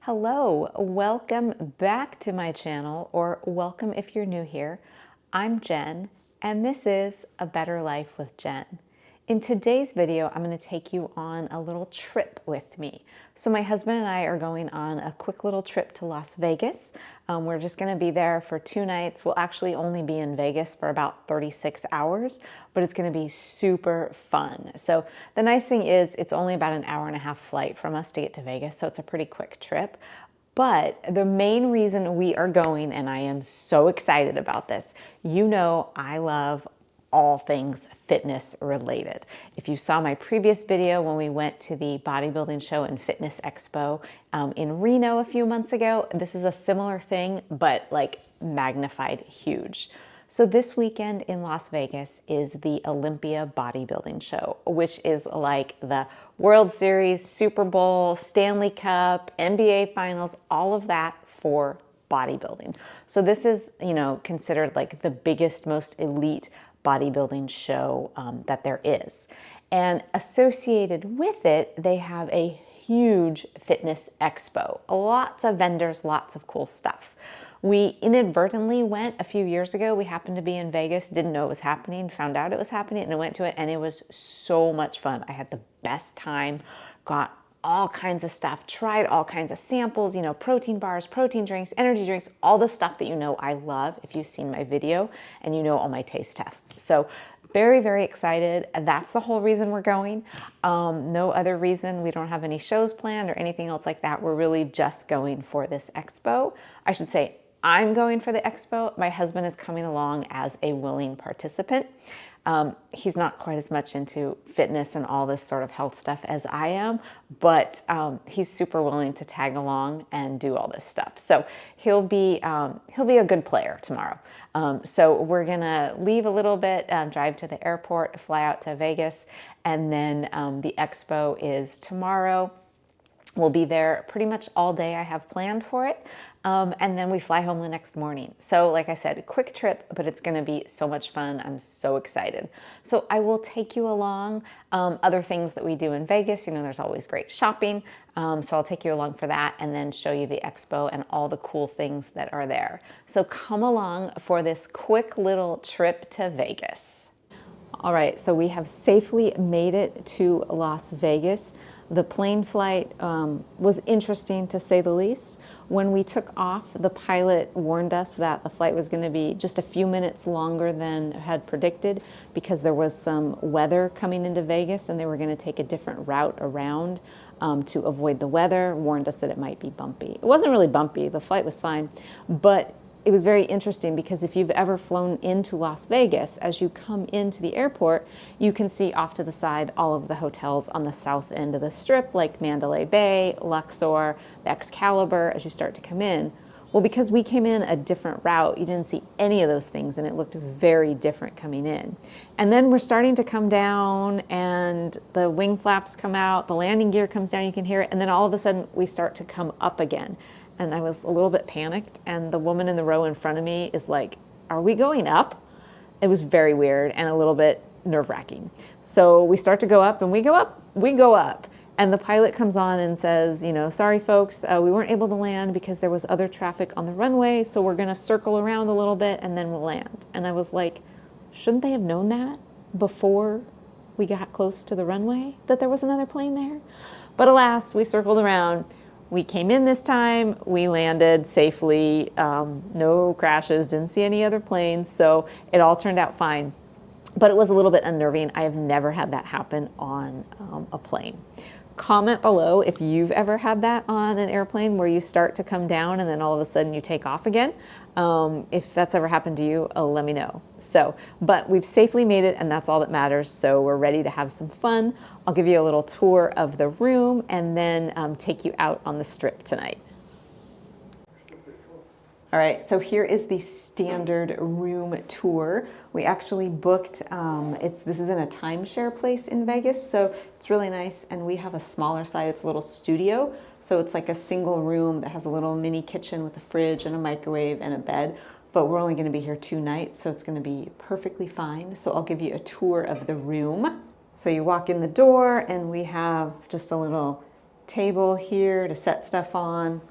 Hello, welcome back to my channel, or welcome if you're new here. I'm Jen, and this is A Better Life with Jen. In today's video, I'm going to take you on a little trip with me. So my husband and I are going on a quick little trip to Las Vegas. We're just going to be there for 2 nights. We'll actually only be in Vegas for about 36 hours, but it's going to be super fun. So the nice thing is it's only about an hour and a half flight from us to get to Vegas, so it's a pretty quick trip. But the main reason we are going, and I am so excited about this, you know I love all things fitness related. If you saw my previous video when we went to the bodybuilding show and fitness expo in Reno a few months ago, this is a similar thing, but like magnified huge. So this weekend in Las Vegas is the Olympia bodybuilding show, which is like the World Series, Super Bowl, Stanley Cup, NBA Finals, all of that for bodybuilding. So this is, considered like the biggest, most elite bodybuilding show that there is. And associated with it, they have a huge fitness expo. Lots of vendors, lots of cool stuff. We inadvertently went a few years ago. We happened to be in Vegas, didn't know it was happening, found out it was happening, and I went to it, and it was so much fun. I had the best time, got all kinds of stuff, tried all kinds of samples, protein bars, protein drinks, energy drinks, all the stuff that I love if you've seen my video and all my taste tests. So very, very excited. That's the whole reason we're going. No other reason. We don't have any shows planned or anything else like that. We're really just going for this expo. I should say I'm going for the expo. My husband is coming along as a willing participant. He's not quite as much into fitness and all this sort of health stuff as I am, but he's super willing to tag along and do all this stuff. So he'll be a good player tomorrow. So we're gonna leave a little bit, drive to the airport, fly out to Vegas, and then the expo is tomorrow. We'll be there pretty much all day. I have planned for it. And then we fly home the next morning. So like I said, a quick trip, but it's going to be so much fun. I'm so excited. So I will take you along. Other things that we do in Vegas, there's always great shopping. So I'll take you along for that and then show you the expo and all the cool things that are there. So come along for this quick little trip to Vegas. All right, so we have safely made it to Las Vegas. The plane flight was interesting, to say the least. When we took off, the pilot warned us that the flight was going to be just a few minutes longer than had predicted because there was some weather coming into Vegas and they were going to take a different route around to avoid the weather. Warned us that it might be bumpy. It wasn't really bumpy. The flight was fine, but it was very interesting because if you've ever flown into Las Vegas, as you come into the airport, you can see off to the side all of the hotels on the south end of the strip, like Mandalay Bay, Luxor, the Excalibur, as you start to come in. Well, because we came in a different route, you didn't see any of those things, and it looked very different coming in. And then we're starting to come down, and the wing flaps come out, the landing gear comes down, you can hear it, and then all of a sudden we start to come up again. And I was a little bit panicked, and the woman in the row in front of me is like, "Are we going up?" It was very weird and a little bit nerve-wracking. So we start to go up, and we go up. And the pilot comes on and says, "Sorry folks, we weren't able to land because there was other traffic on the runway, so we're gonna circle around a little bit and then we'll land." And I was like, shouldn't they have known that before we got close to the runway, that there was another plane there? But alas, we circled around. We came in this time, we landed safely, no crashes, didn't see any other planes, so it all turned out fine. But it was a little bit unnerving. I have never had that happen on a plane. Comment below if you've ever had that on an airplane where you start to come down and then all of a sudden you take off again. If that's ever happened to you, let me know. But we've safely made it, and that's all that matters. So we're ready to have some fun. I'll give you a little tour of the room and then take you out on the strip tonight. All right, so here is the standard room tour. We actually booked, this is in a timeshare place in Vegas, so it's really nice, and we have a smaller side. It's a little studio, so it's like a single room that has a little mini kitchen with a fridge and a microwave and a bed, but we're only gonna be here 2 nights, so it's gonna be perfectly fine. So I'll give you a tour of the room. So you walk in the door, and we have just a little table here to set stuff on.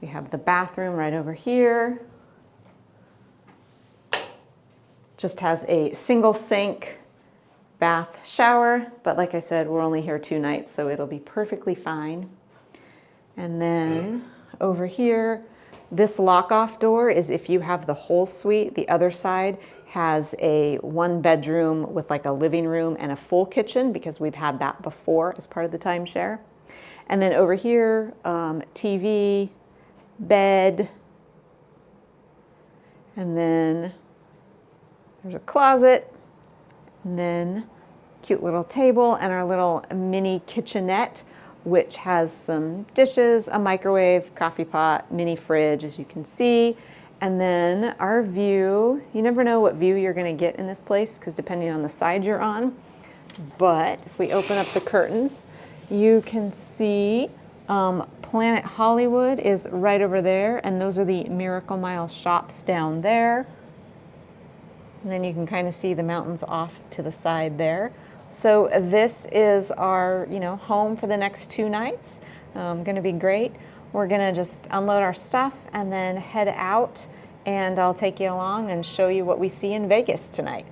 We have the bathroom right over here. Just has a single sink, bath, shower, but like I said, we're only here 2 nights, so it'll be perfectly fine. And then over here, this lock-off door is if you have the whole suite. The other side has a 1 bedroom with like a living room and a full kitchen, because we've had that before as part of the timeshare. And then over here, TV, bed, and then there's a closet, and then cute little table and our little mini kitchenette, which has some dishes, a microwave, coffee pot, mini fridge, as you can see. And then our view, you never know what view you're gonna get in this place, because depending on the side you're on. But if we open up the curtains, you can see Planet Hollywood is right over there, and those are the Miracle Mile shops down there. And then you can kind of see the mountains off to the side there. So this is our, home for the next 2 nights. Gonna be great. We're gonna just unload our stuff and then head out, and I'll take you along and show you what we see in Vegas tonight.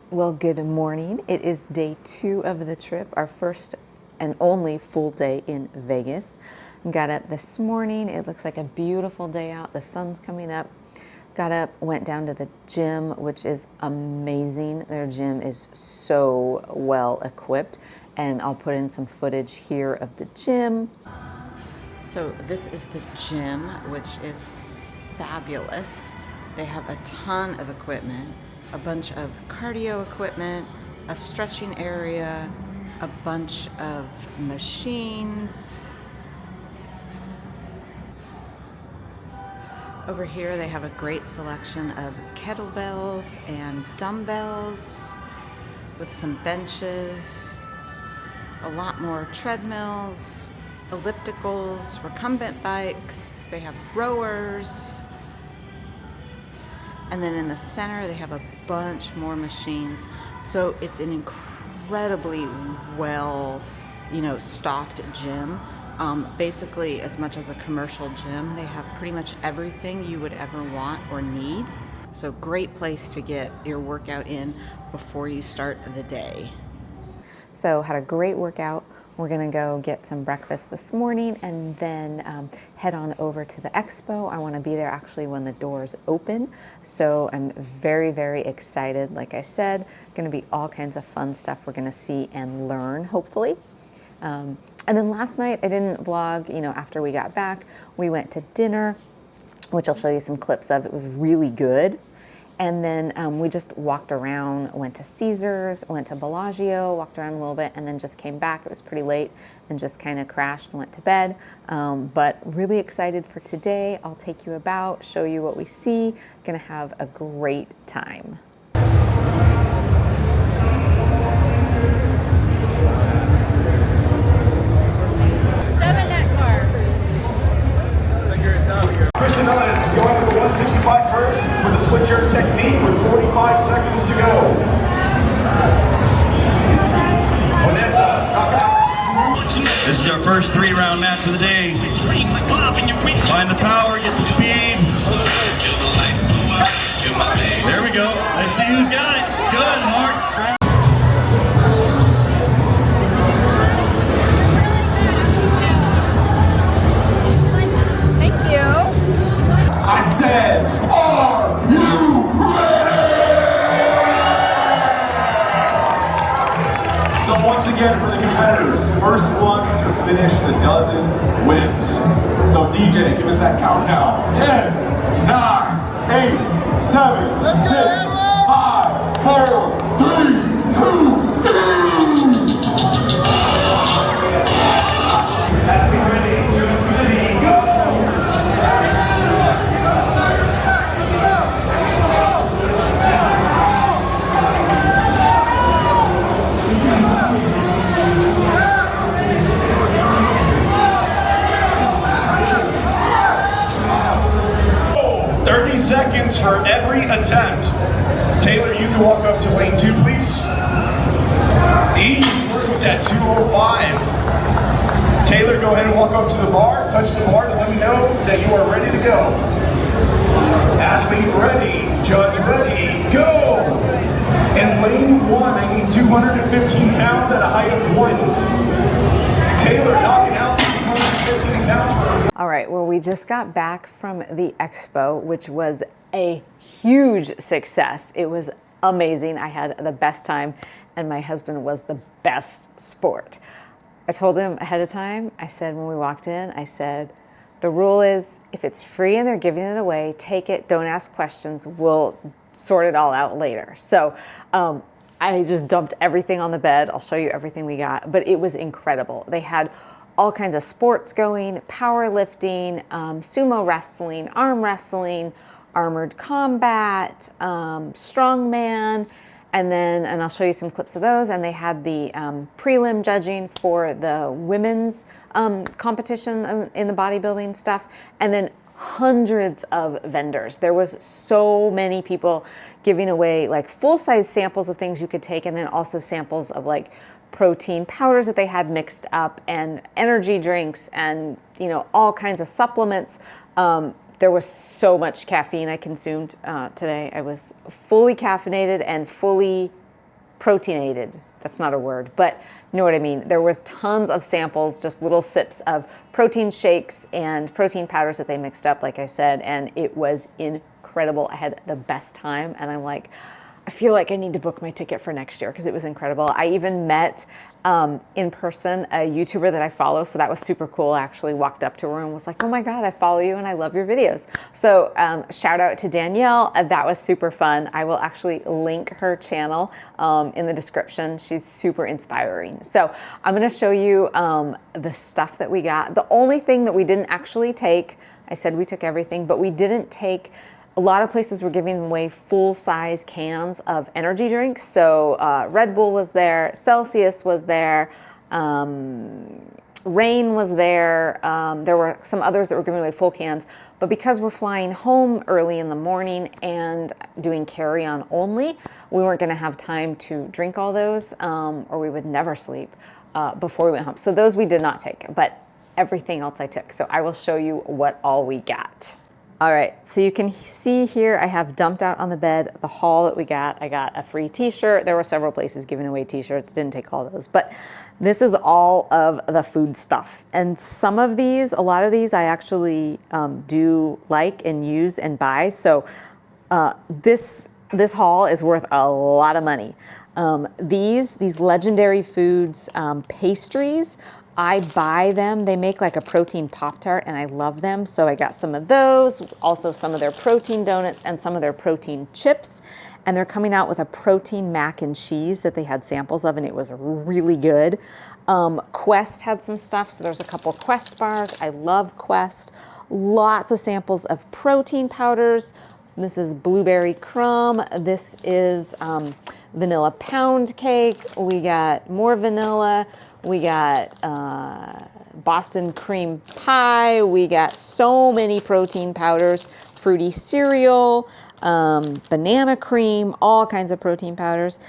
Well, good morning. It is day 2 of the trip, our first and only full day in Vegas. Got up this morning. It looks like a beautiful day out. The sun's coming up. Got up, went down to the gym, which is amazing. Their gym is so well equipped, and I'll put in some footage here of the gym. So this is the gym, which is fabulous. They have a ton of equipment, a bunch of cardio equipment, a stretching area, a bunch of machines. Over here they have a great selection of kettlebells and dumbbells with some benches, a lot more treadmills, ellipticals, recumbent bikes. They have rowers. And then in the center, they have a bunch more machines. So it's an incredibly well, stocked gym. Basically, as much as a commercial gym, they have pretty much everything you would ever want or need. So great place to get your workout in before you start the day. So had a great workout. We're gonna go get some breakfast this morning and then head on over to the expo. I wanna be there actually when the doors open. So I'm very, very excited. Like I said, gonna be all kinds of fun stuff we're gonna see and learn, hopefully. And then last night, I didn't vlog, after we got back. We went to dinner, which I'll show you some clips of. It was really good. And then we just walked around, went to Caesars, went to Bellagio, walked around a little bit, and then just came back. It was pretty late and just kind of crashed and went to bed. But really excited for today. I'll take you about, show you what we see. Gonna have a great time. Going for the 165 first for the split jerk technique with 45 seconds to go. This is our first 3-round match of the day. Find the power, get the speed. There we go. Let's see who's got it. Good, Mark. I said, are you ready? So once again for the competitors, first one to finish the dozen wins. So DJ, give us that countdown. 10, 9, 8, 7, 6, 5, 4, 3, 2, 1. Happy ready, judge ready, go! 30 seconds for every attempt. Taylor, you can walk up to lane 2, please. Easy work with that 205. Taylor, go ahead and walk up to the bar, touch the bar to let me know that you are ready to go. Athlete ready, judge ready, go! In lane 1, I need 215 pounds at a height of 1. Taylor knocking out 215 pounds. All right, well, we just got back from the expo, which was a huge success. It was amazing. I had the best time, and my husband was the best sport. I told him ahead of time, I said when we walked in, I said, the rule is if it's free and they're giving it away, take it, don't ask questions, we'll sort it all out later. So I just dumped everything on the bed. I'll show you everything we got, but it was incredible. They had all kinds of sports going, powerlifting, sumo wrestling, arm wrestling, armored combat, strongman, and I'll show you some clips of those. And they had the prelim judging for the women's competition in the bodybuilding stuff, and then hundreds of vendors. There was so many people giving away like full-size samples of things you could take, and then also samples of like protein powders that they had mixed up, and energy drinks, and all kinds of supplements. There was so much caffeine I consumed today. I was fully caffeinated and fully proteinated. That's not a word, but you know what I mean. There was tons of samples, just little sips of protein shakes and protein powders that they mixed up, like I said, and it was incredible. I had the best time, and I'm like, I feel like I need to book my ticket for next year because it was incredible. I even met in person a YouTuber that I follow, so that was super cool. I actually walked up to her and was like, oh my God, I follow you and I love your videos. So shout out to Danielle. That was super fun. I will actually link her channel in the description. She's super inspiring. So I'm gonna show you the stuff that we got. The only thing that we didn't actually take, I said we took everything, but we didn't take. A lot of places were giving away full-size cans of energy drinks. So Red Bull was there, Celsius was there, Reign was there. There were some others that were giving away full cans. But because we're flying home early in the morning and doing carry-on only, we weren't gonna have time to drink all those, or we would never sleep before we went home. So those we did not take, but everything else I took. So I will show you what all we got. All right, so you can see here, I have dumped out on the bed the haul that we got. I got a free t-shirt. There were several places giving away t-shirts, didn't take all those, but this is all of the food stuff. And some of these, a lot of these I actually do like and use and buy. So this haul is worth a lot of money. These Legendary Foods pastries, I buy them. They make like a protein Pop-Tart and I love them. So I got some of those, also some of their protein donuts and some of their protein chips. And they're coming out with a protein mac and cheese that they had samples of, and it was really good. Quest had some stuff, so there's a couple Quest bars. I love Quest. Lots of samples of protein powders. This is blueberry crumb. This is vanilla pound cake. We got more vanilla. We got Boston cream pie. We got so many protein powders, fruity cereal, banana cream, all kinds of protein powders.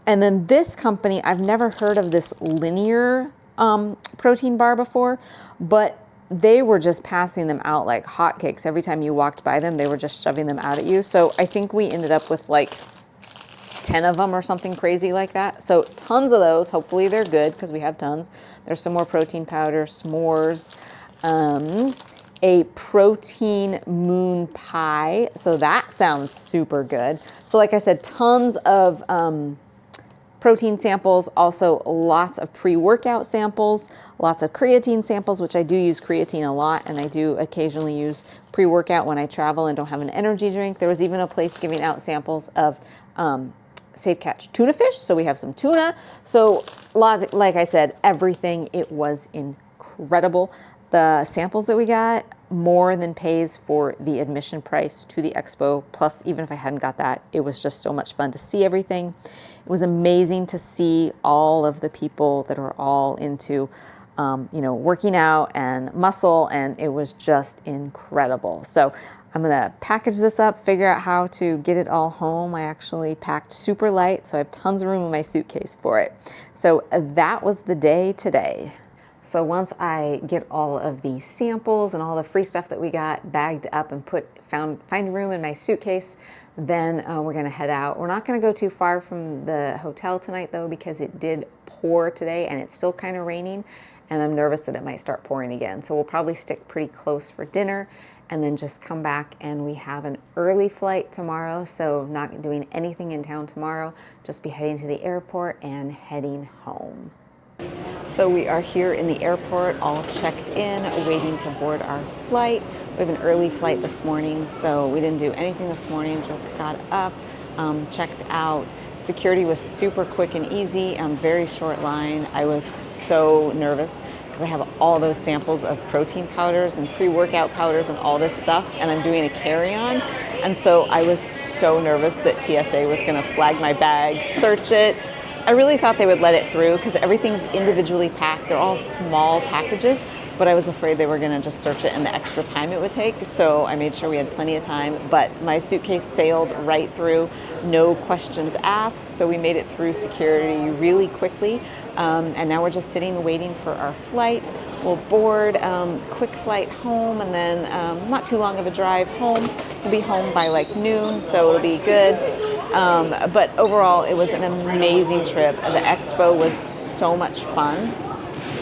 And then this company, I've never heard of this linear protein bar before, but they were just passing them out like hotcakes. Every time you walked by them, they were just shoving them out at you. So I think we ended up with like 10 of them or something crazy like that. So tons of those. Hopefully they're good because we have tons. There's some more protein powder, s'mores, a protein moon pie. So that sounds super good. So like I said, tons of protein samples, also lots of pre-workout samples, lots of creatine samples, which I do use creatine a lot, and I do occasionally use pre-workout when I travel and don't have an energy drink. There was even a place giving out samples of safe catch tuna fish, so we have some tuna. So lots, like I said, everything. It was incredible. The samples that we got more than pays for the admission price to the expo. Plus, even if I hadn't got that, it was just so much fun to see everything. It was amazing to see all of the people that are all into, working out and muscle, and it was just incredible. So I'm gonna package this up, figure out how to get it all home. I actually packed super light, so I have tons of room in my suitcase for it. So that was the day today. So once I get all of the samples and all the free stuff that we got bagged up and find room in my suitcase, then we're gonna head out. We're not gonna go too far from the hotel tonight though, because it did pour today and it's still kind of raining, and I'm nervous that it might start pouring again. So we'll probably stick pretty close for dinner and then just come back, and we have an early flight tomorrow, so not doing anything in town tomorrow, just be heading to the airport and heading home. So we are here in the airport, all checked in, waiting to board our flight. We have an early flight this morning, so we didn't do anything this morning, just got up, checked out. Security was super quick and easy, very short line. I was so nervous because I have all those samples of protein powders and pre-workout powders and all this stuff, and I'm doing a carry-on. And so I was so nervous that TSA was gonna flag my bag, search it. I really thought they would let it through because everything's individually packed. They're all small packages, but I was afraid they were gonna just search it and the extra time it would take. So I made sure we had plenty of time, but my suitcase sailed right through, no questions asked. So we made it through security really quickly. And now we're just sitting waiting for our flight. We'll board, quick flight home, and then not too long of a drive home. We'll be home by like noon, so it'll be good. But overall, it was an amazing trip. The expo was so much fun.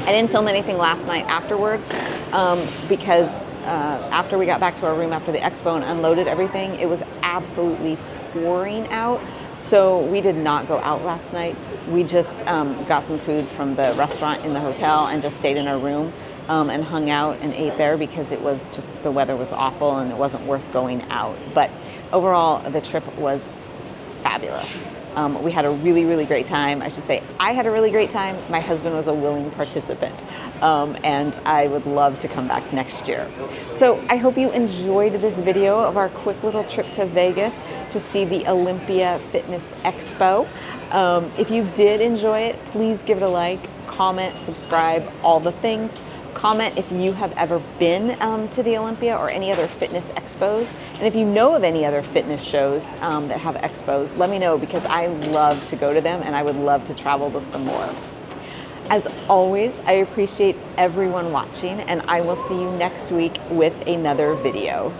I didn't film anything last night afterwards because after we got back to our room after the expo and unloaded everything, it was absolutely pouring out. So we did not go out last night. We just got some food from the restaurant in the hotel and just stayed in our room and hung out and ate there because it was just, the weather was awful and it wasn't worth going out. But overall, the trip was fabulous. We had a really, really great time. I should say I had a really great time. My husband was a willing participant, and I would love to come back next year. So I hope you enjoyed this video of our quick little trip to Vegas to see the Olympia Fitness Expo. If you did enjoy it, please give it a like, comment, subscribe, all the things. Comment if you have ever been to the Olympia or any other fitness expos. And if you know of any other fitness shows that have expos, let me know because I love to go to them and I would love to travel to some more. As always, I appreciate everyone watching, and I will see you next week with another video.